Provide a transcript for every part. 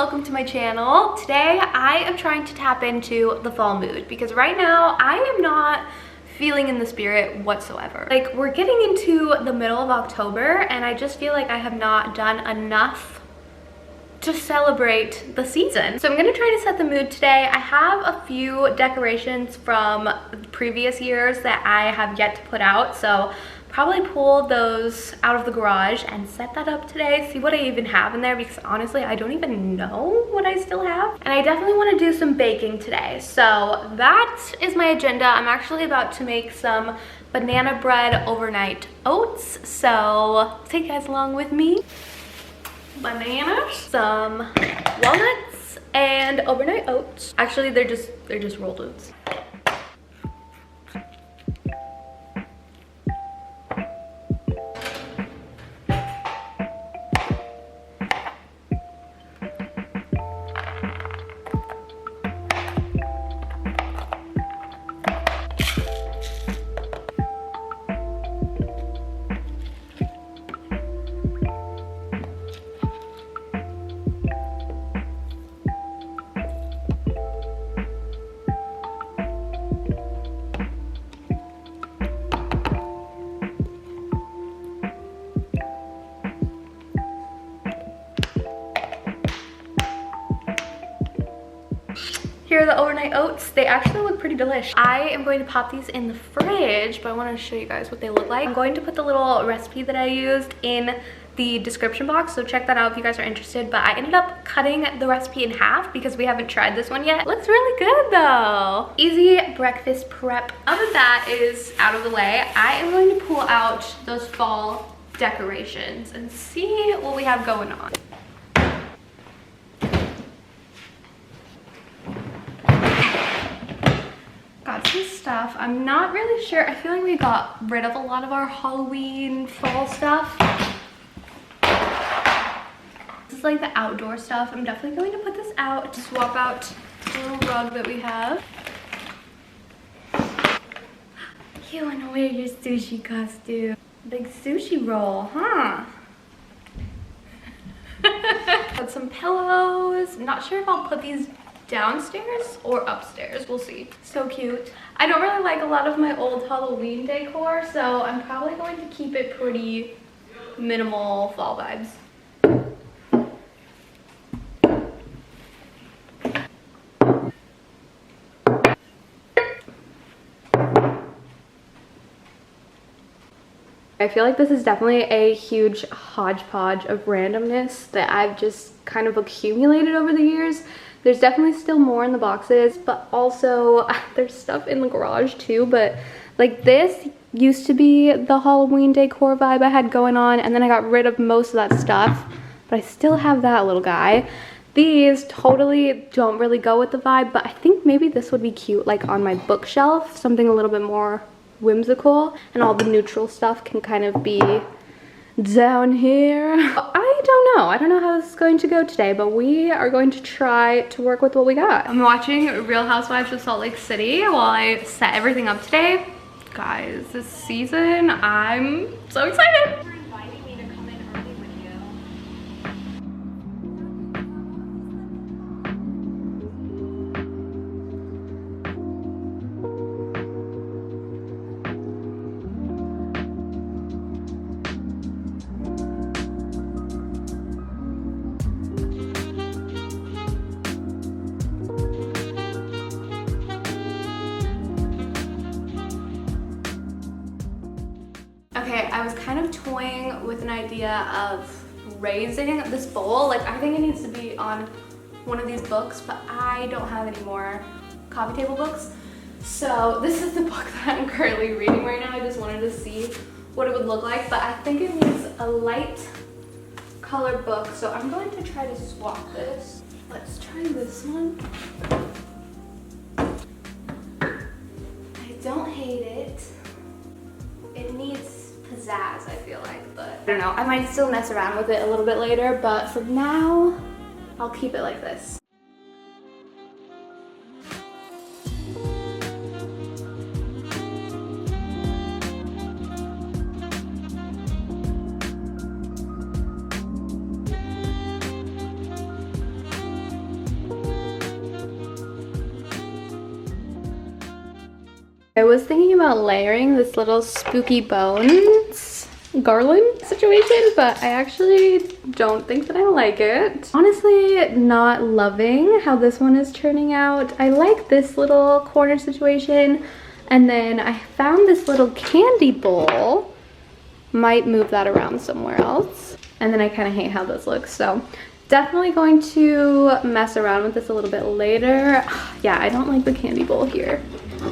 welcome to my channel. Today I am trying to tap into the fall mood because right now I am not feeling in the spirit whatsoever. Like, we're getting into the middle of October and I just feel like I have not done enough to celebrate the season. So I'm gonna try to set the mood today. I have a few decorations from previous years that I have yet to put out, so probably pull those out of the garage and set that up today, see what I even have in there, because honestly I don't even know what I still have. And I definitely want to do some baking today, so that is my agenda. I'm actually about to make some banana bread overnight oats, so take you guys along with me. Bananas, some walnuts, and overnight oats. Actually they're just rolled oats. Here are the overnight oats. They actually look pretty delicious. I am going to pop these in the fridge, but I want to show you guys what they look like. I'm going to put the little recipe that I used in the description box, so check that out if you guys are interested. But I ended up cutting the recipe in half because we haven't tried this one yet. It looks really good though. Easy breakfast prep. Now that that is out of the way, I am going to pull out those fall decorations and see what we have going on. Got some stuff. I'm not really sure. I feel like we got rid of a lot of our Halloween fall stuff. This is like the outdoor stuff. I'm definitely going to put this out to swap out the little rug that we have. You want to wear your sushi costume. Big sushi roll, huh? Got some pillows. I'm not sure if I'll put these downstairs or upstairs, we'll see. So cute. I don't really like a lot of my old Halloween decor, so I'm probably going to keep it pretty minimal fall vibes. I feel like this is definitely a huge hodgepodge of randomness that I've just kind of accumulated over the years. There's definitely still more in the boxes, but also there's stuff in the garage too. But like, this used to be the Halloween decor vibe I had going on, and then I got rid of most of that stuff, but I still have that little guy. These totally don't really go with the vibe, but I think maybe this would be cute like on my bookshelf, something a little bit more whimsical, and all the neutral stuff can kind of be down here. I don't know how this is going to go today, but we are going to try to work with what we got. I'm watching Real Housewives of Salt Lake City while I set everything up today. Guys, this season, I'm so excited. Okay, I was kind of toying with an idea of raising this bowl. Like, I think it needs to be on one of these books, but I don't have any more coffee table books. So this is the book that I'm currently reading right now. I just wanted to see what it would look like, but I think it needs a light colored book. So I'm going to try to swap this. Let's try this one. I don't hate it. It needs pizzazz, I feel like, but I don't know. I might still mess around with it a little bit later, but for now, I'll keep it like this. I was thinking about layering this little spooky bones garland situation, but I actually don't think that I like it. Honestly, not loving how this one is turning out. I like this little corner situation, and then I found this little candy bowl. Might move that around somewhere else. And then I kind of hate how this looks, so definitely going to mess around with this a little bit later. Yeah, I don't like the candy bowl here,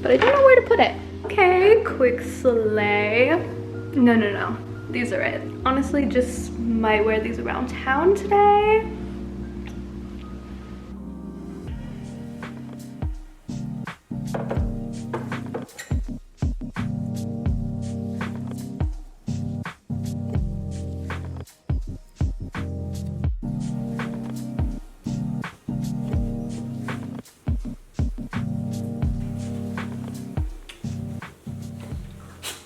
but I don't know where to put it. Okay, quick slay. No. These are it. Honestly, just might wear these around town today.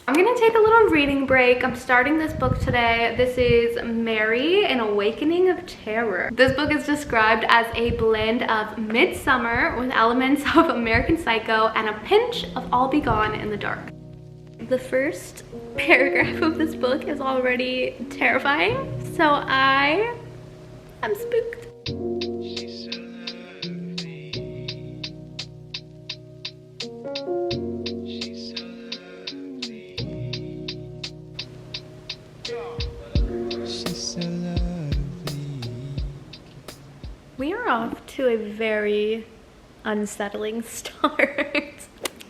I'm gonna take a little reading break. I'm starting this book today. This is Mary, An Awakening of Terror. This book is described as a blend of Midsummer with elements of American Psycho and a pinch of All Be Gone in the Dark. The first paragraph of this book is already terrifying, so I am spooked. We are off to a very unsettling start.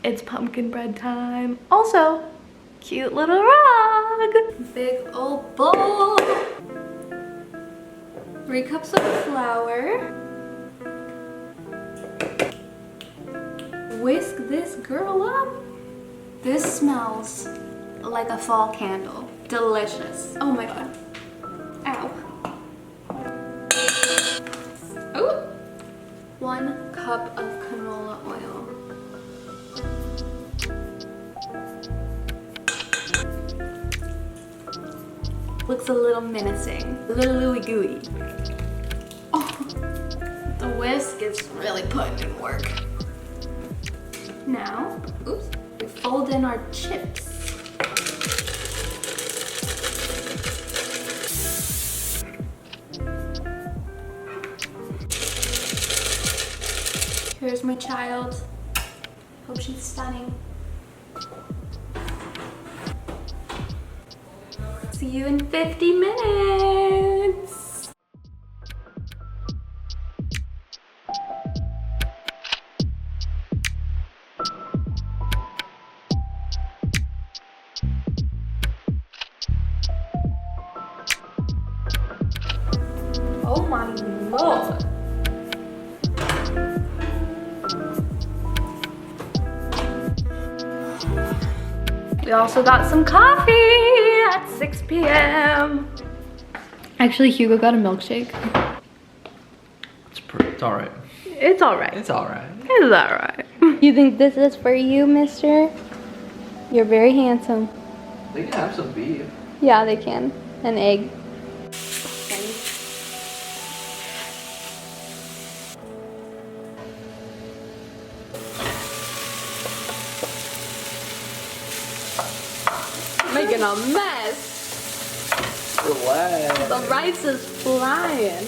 It's pumpkin bread time. Also, cute little rug. Big old bowl. 3 cups of flour. Whisk this girl up. This smells like a fall candle. Delicious. Oh my god. Ow. Ooh. 1 cup of canola oil. Looks a little menacing, a little ooey gooey. Oh, the whisk is really putting in work. Now, oops, we fold in our chips. Here's my child. Hope she's stunning. See you in 50 minutes. Oh my lord. We also got some coffee at 6 p.m. Actually, Hugo got a milkshake. It's alright. It's alright. It's alright. It's alright. You think this is for you, mister? You're very handsome. They can have some beef. Yeah, they can. An egg. Making a mess. Relax. The rice is flying.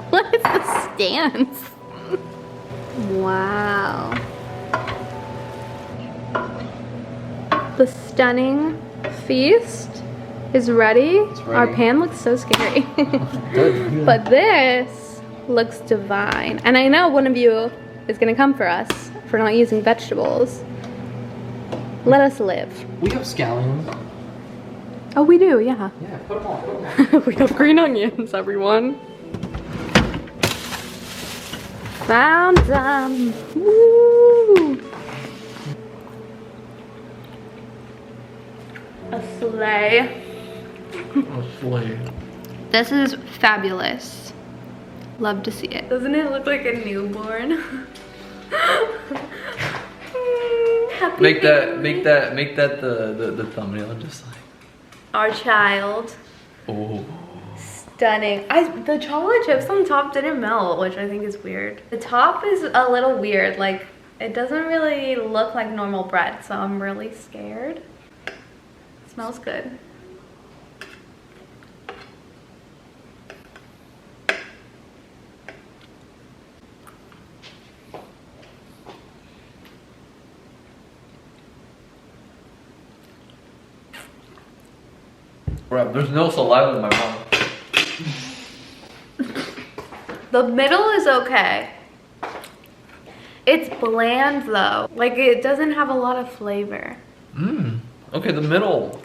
What is the stance? Wow. The stunning feast is ready. It's ready. Our pan looks so scary. Good. But this looks divine. And I know one of you is gonna come for us for not using vegetables. Let us live. We have scallions. Oh, we do, yeah. Yeah, put them on. We have green onions, everyone. Found them. Woo! A sleigh. A sleigh. This is fabulous. Love to see it. Doesn't it look like a newborn? Happy Make that baby. the thumbnail, just like Our child. oh. stunning. The chocolate chips on top didn't melt, which I think is weird. The top is a little weird, like it doesn't really look like normal bread, so I'm really scared. Smells good. Bro, there's no saliva in my mouth. The middle is okay. It's bland though. Like it doesn't have a lot of flavor. Okay, the middle.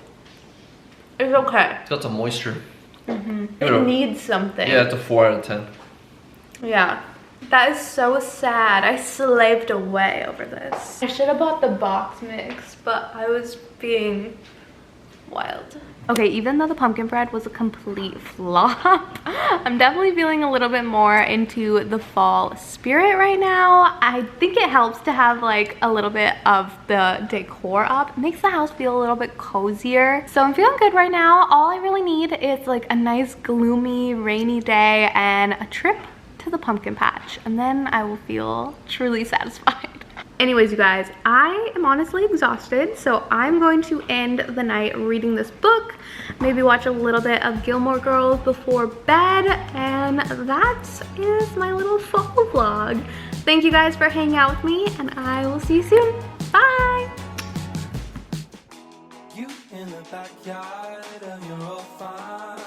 It's okay. It's got some moisture. It needs something. Yeah, it's a 4 out of 10. Yeah. That is so sad. I slaved away over this. I should have bought the box mix, but I was being wild. Okay, even though the pumpkin bread was a complete flop, I'm definitely feeling a little bit more into the fall spirit right now. I think it helps to have like a little bit of the decor up. It makes the house feel a little bit cozier. So I'm feeling good right now. All I really need is like a nice gloomy rainy day and a trip to the pumpkin patch, and then I will feel truly satisfied. Anyways, you guys, I am honestly exhausted, so I'm going to end the night reading this book, maybe watch a little bit of Gilmore Girls before bed, and that is my little fall vlog. Thank you guys for hanging out with me, and I will see you soon. Bye! You in the backyard and you're all fine.